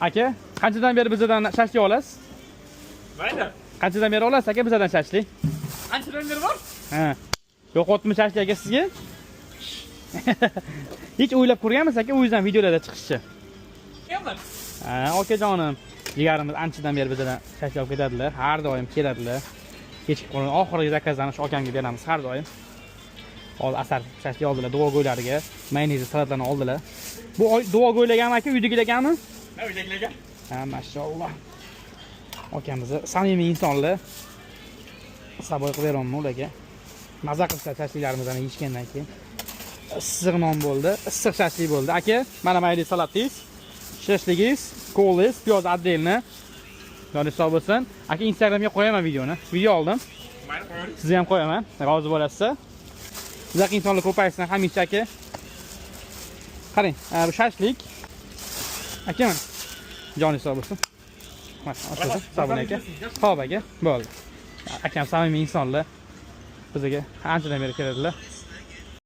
Aka, qanchadan beri bizdan shashlik olasiz? Mayli. Qanchadan beri olasiz aka bizdan shashlik? Qanchadan beri bor? Ha. Yo'qotmi shashlik aka sizga? Hech o'ylab ko'rganmisiz aka o'zingizdan videolarda chiqishchi? Yo'qman. Ha, okajonim. Jigarimiz anchadan beri bizdan shashlik olib ketadilar. Har doim keladilar. Kechki qo'lini oxirgi zakazlarni shu akamga beramiz har doim. Hozir asar shashlik oldilar, duogo'ylariga, mayonezli salatlarni oldilar. Bu duogo'ylagan aka uydagilargami? Ha, uydagilarga. Ha, mashalloh. Akamiz samimiy insonlar. Saboy qilib beraman ularga. Maza qilsa shashliklarimizni yeyishgandan keyin. Issiq non bo'ldi, issiq shashlik bo'ldi. Aka, mana mayonez salatingiz, shashligingiz, kolingiz, piyoz отдельно. Xudo hisob bo'lsin. Aka, Instagramga qo'yaman videoni. Video oldim. Mayli, qo'ying. Sizni ham qo'yaman. Rozi bo'lasiz. Sizlar insonlar ko'paysin hamisha aka. Qarang, bu shashlik. Aka, joni hisob bo'lsin. Mana, sabun aka. Xo'p aka, bo'ldi. Akam samimiy insonlar. Bizga anchadan beri keladilar.